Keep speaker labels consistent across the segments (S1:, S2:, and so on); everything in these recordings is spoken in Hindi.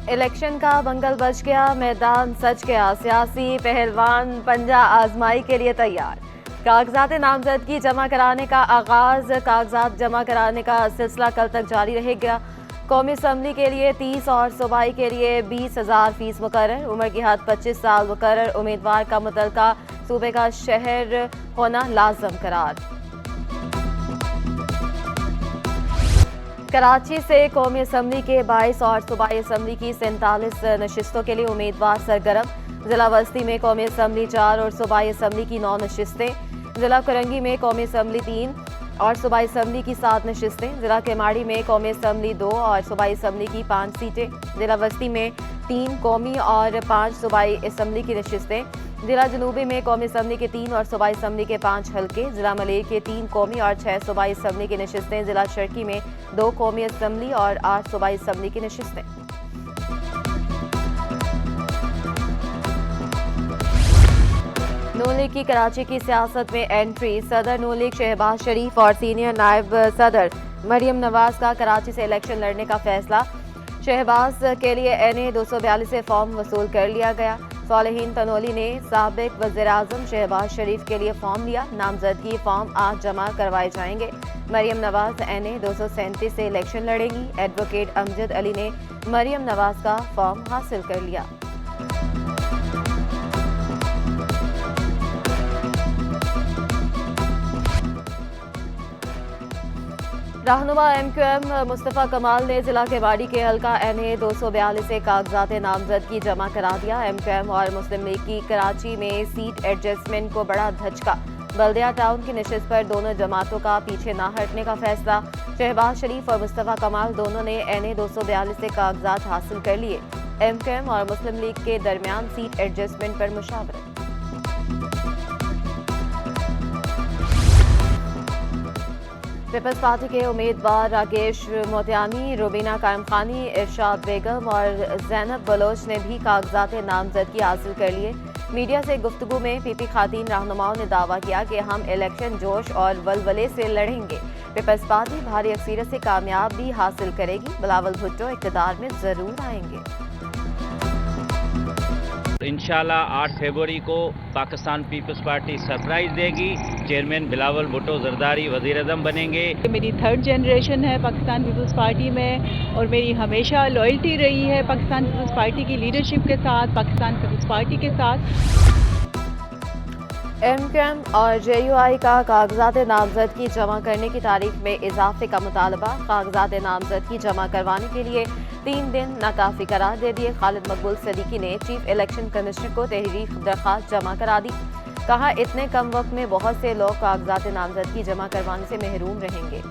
S1: इलेक्शन का बंगल बज गया, मैदान सज गया, सियासी पहलवान पंजा आजमाई के लिए तैयार। कागजात नामजदगी जमा कराने का आगाज, कागजात जमा कराने का सिलसिला कल तक जारी रहेगा। कौमी असम्बली के लिए 30 और सूबाई के लिए 20,000 फीस मुकर्रर, उम्र की हद 25 साल मुकर्रर, उम्मीदवार का मुतलका सूबे का शहर होना लाजम करार। कराची से कौमी असम्बली के 22 और सूबाई असम्बली की 47 नशिस्तों के लिए उम्मीदवार सरगर्म। जिला वस्ती में कौमी असम्बली 4 और सूबाई असम्बली की 9 नशिस्तें। जिला करंगी में कौमी असम्बली 3 और सूबाई असम्बली की 7 नशिस्तें। जिला केमाड़ी में कौमी असम्बली 2 और सूबाई असम्बली की 5 सीटें। जिला वस्ती में 3 कौमी और 5 सूबाई असम्बली की नशिस्तें। जिला जनूबी में कौमी असम्बली के 3 और सूबाई असम्बली के 5 हल्के। जिला मलेर के 3 कौमी और 6 सूबाई असम्बली की नशिस्तें। जिला शर्की में 2 कौमी असम्बली और 8 सूबाई असम्बली की नशिस्तें। नून लीग की कराची की सियासत में एंट्री। सदर नून लीग शहबाज शरीफ और सीनियर नायब सदर मरियम नवाज का कराची से इलेक्शन लड़ने का फैसला। शहबाज के लिए NA 242 से फॉर्म वसूल कर लिया गया। सालेहीन तनोली ने साबिक वज़ीर-ए-आज़म शहबाज शरीफ के लिए फॉर्म लिया। नामजदगी फॉर्म आज जमा करवाए जाएंगे। मरियम नवाज NA 237 से इलेक्शन लड़ेंगी। एडवोकेट अमजद अली ने मरियम नवाज का फॉर्म हासिल कर लिया। रहनुमा MQM मुस्तफ़ा कमाल ने जिला केवाड़ी के हल्का NA 242 से कागजात नामजदगी जमा करा दिया। MQM और मुस्लिम लीग की कराची में सीट एडजस्टमेंट को बड़ा धचका। बल्दिया टाउन की नशिस्त पर दोनों जमातों का पीछे ना हटने का फैसला। शहबाज शरीफ और मुस्तफ़ा कमाल दोनों ने NA 242 से कागजात हासिल कर लिए। MQM और मुस्लिम लीग के दरमियान सीट एडजस्टमेंट पर मुशावरत। पीपल्स पार्टी के उम्मीदवार राकेश मोतियानी, रुबीना कायम खानी, इरशाद बेगम और जैनब बलोच ने भी कागजात नामजदगी हासिल कर लिए। मीडिया से गुफ्तगू में PP खातीन रहनुमाओं ने दावा किया कि हम इलेक्शन जोश और वलवले से लड़ेंगे। पीपल्स पार्टी भारी अक्सरियत से कामयाबी हासिल करेगी। बिलावल भुट्टो इक़्तिदार में जरूर आएंगे।
S2: इंशाल्लाह 8 फरवरी को पाकिस्तान पीपल्स पार्टी सरप्राइज देगी। चेयरमैन बिलावल भुट्टो जरदारी वज़ीर-ए-आज़म बनेंगे।
S3: मेरी 3rd जनरेशन है पाकिस्तान पीपल्स पार्टी में और मेरी हमेशा लॉयल्टी रही है पाकिस्तान पीपल्स पार्टी की लीडरशिप के साथ, पाकिस्तान पीपल्स पार्टी के साथ।
S1: MQM और JUI का कागजात नामजदगी जमा करने की तारीख में इजाफे का मुतालबा। कागजात नामजदगी जमा करवाने के लिए 3 दिन नाकाफी करार दे दिए। खालिद मकबूल सदीकी ने चीफ इलेक्शन कमिश्नर को तहरीर दरख्वास्त जमा करा दी। कहा इतने कम वक्त में बहुत से लोग कागजात नामजदगी जमा करवाने से महरूम रहेंगे।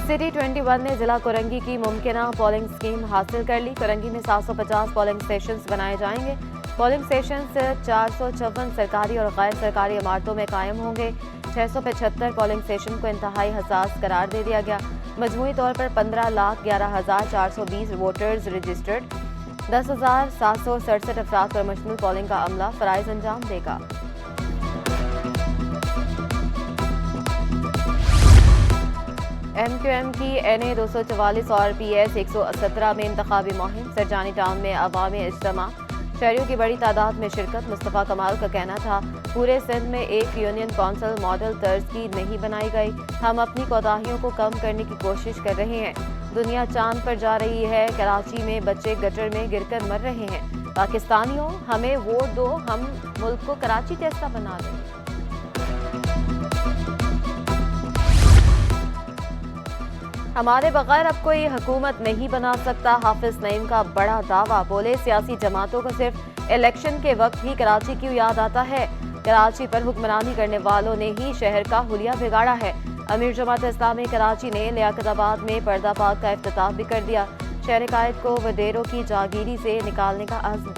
S1: सिटी 21 ने जिला कोरंगी की मुमकिना पोलिंग स्कीम हासिल कर ली। कोरंगी में 750 पोलिंग स्टेशन बनाए जाएंगे। पोलिंग स्टेशन 454 सरकारी और गैर सरकारी इमारतों में कायम होंगे। 675 पोलिंग स्टेशन को इंतहाई हसास करार दे दिया गया। मजमूई तौर पर 15,11,420 वोटर्स रजिस्टर्ड। 10,767 अफराद पर मुश्तमिल पोलिंग का अमला फराइज अंजाम देगा। MQM की NA 244 और PS 117 में इंतखाबी मुहिम। सरजानी टाउन में अवामी इज्तिमा, शहरियों की बड़ी तादाद में शिरकत। मुस्तफ़ा कमाल का कहना था पूरे सिंध में एक यूनियन कौंसिल मॉडल तर्ज की नहीं बनाई गई। हम अपनी कोताहियों को कम करने की कोशिश कर रहे हैं। दुनिया चांद पर जा रही है। कराची में बच्चे गटर में गिरकर मर रहे हैं। पाकिस्तानियों हमें वोट दो, हम मुल्क को कराची जैसा बना देंगे। हमारे बगैर अब कोई हुकूमत नहीं बना सकता। हाफिज नईम का बड़ा दावा। बोले सियासी जमातों को सिर्फ इलेक्शन के वक्त ही कराची क्यों याद आता है। कराची पर हुक्मरानी करने वालों ने ही शहर का हुलिया बिगाड़ा है। अमीर जमात इस्लामी कराची ने लियाकताबाद में पर्दा पाक का इफ्तिताह भी कर दिया। शहर कायद को वडेरों की जागीरी से निकालने का अज़्म।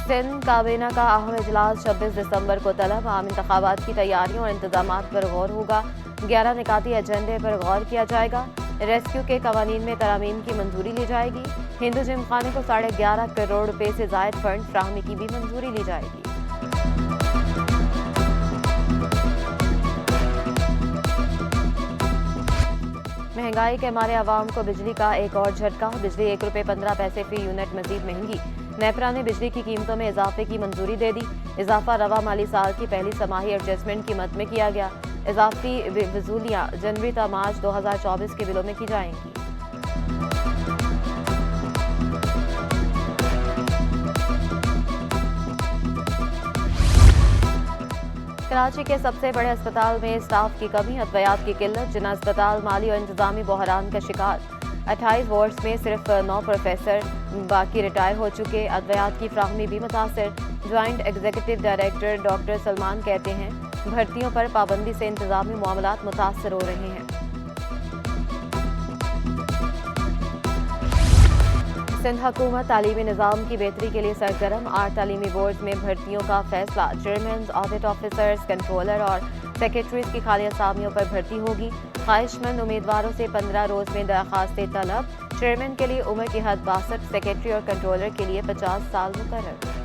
S1: सिंध काबीना का अहम इजलास 26 दिसंबर को तलब। आम इंतखाबात की तैयारियों और इंतजामात पर गौर होगा। 11 निकाती एजेंडे पर गौर किया जाएगा। रेस्क्यू के कवानीन में तरामीम की मंजूरी ली जाएगी। हिंदू जिमखाने को 11.5 करोड़ रुपए से जायद फंड फ्राहमी की भी मंजूरी ली जाएगी। महंगाई के मारे आवाम को बिजली का एक और झटका। बिजली ₹1.15 फी यूनिट मजीद महंगी। नेपरा ने बिजली की कीमतों में इजाफे की मंजूरी दे दी। इजाफा रवा माली साल की पहली समाही एडजस्टमेंट की मद में किया गया। इजाफी वसूलियाँ जनवरी ता मार्च 2024 के बिलों में की जाएंगी। कराची के सबसे बड़े अस्पताल में स्टाफ की कमी, अद्वियात की किल्लत। जिना अस्पताल माली और इंतजामी बहरान का शिकार। 28 वार्ड्स में सिर्फ 9 प्रोफेसर बाकी रिटायर हो चुके। अद्वियात की फ्राहमी भी मुतासर। Joint executive director doctor Salman कहते हैं भर्तियों पर पाबंदी से इंतजामी मामलात मुतासर हो रहे हैं। सिंध हुकूमत तालीमी निज़ाम की बेहतरी के लिए सरगर्म। 8 तालीमी बोर्ड में भर्तियों का फैसला। चेयरमैन, ऑडिट ऑफिसर्स, कंट्रोलर और सेक्रेटरीज की खाली असामियों पर भर्ती होगी। ख्वाहिशमंद उम्मीदवारों से 15 रोज में दरखास्तें तलब। चेयरमैन के लिए उम्र की हद 62, सेक्रेटरी और कंट्रोलर के लिए 50 साल मुकर्रर।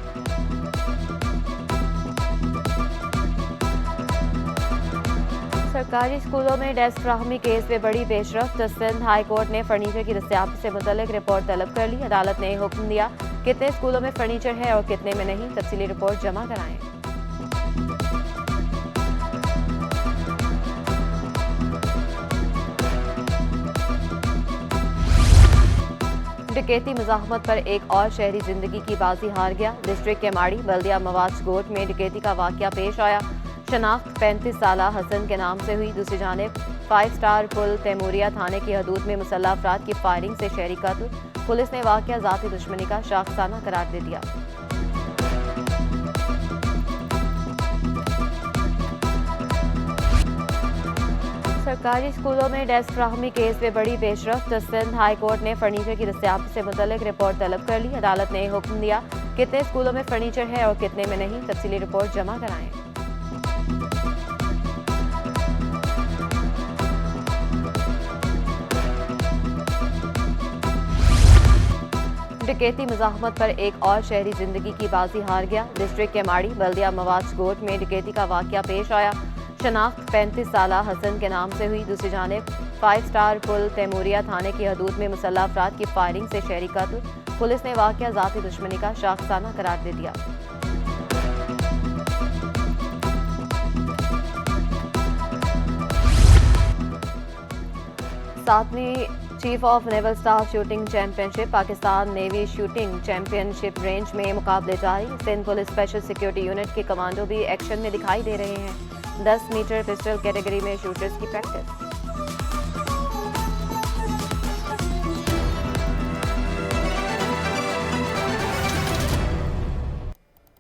S1: सरकारी स्कूलों में डेस्क फ्राहमी केस में बड़ी पेशरफ्त। सिंध हाई कोर्ट ने फर्नीचर की दस्तयाबी से मुतल्लिक रिपोर्ट तलब कर ली। अदालत ने हुक्म दिया कितने स्कूलों में फर्नीचर है और कितने में नहीं, तफसीली रिपोर्ट जमा कराएं। डकैती मुज़ाहमत पर एक और शहरी जिंदगी की बाजी हार गया। डिस्ट्रिक्ट के माड़ी बल्दिया मवाज कोर्ट में डकैती का वाकया पेश आया। शनाख्त 35 साला हसन के नाम से हुई। दूसरी जानिब 5 स्टार पुल तैमूरिया थाने की हदूद में मुसल्लह अफराद की फायरिंग से शहरी कत्ल। पुलिस ने वाकया ज़ाती दुश्मनी का शाखसाना करार दे दिया। सरकारी स्कूलों में डेस्क फ्राहमी केस में बड़ी पेशरफ्त। सिंध हाई कोर्ट ने फर्नीचर की दस्तयाबी से मुतल्लिक रिपोर्ट तलब कर ली। अदालत ने हुक्म दिया कितने स्कूलों में फर्नीचर है और कितने में नहीं, तफसीली रिपोर्ट जमा कराएं। डकैती मुज़ाहमत पर एक और शहरी जिंदगी की बाजी हार गया। डिस्ट्रिक्ट के माड़ी बल्दिया मवाज कोर्ट में डकैती का वाकया पेश आया। शनाख्त 35 साला हसन के नाम से हुई। दूसरी जानिब 5 स्टार पुल तैमूरिया थाने की हदूद में मुसल्लह अफराद की फायरिंग से शहरी कत्ल। पुलिस ने वाकया ज़ाती दुश्मनी का शाखसाना करार दे दिया। सातवीं chief of naval staff shooting championship Pakistan navy shooting championship range में मुकाबले जारी। Sindh police special security unit के कमांडो भी एक्शन में दिखाई दे रहे हैं। 10 मीटर पिस्टल कैटेगरी में शूटर्स की प्रैक्टिस।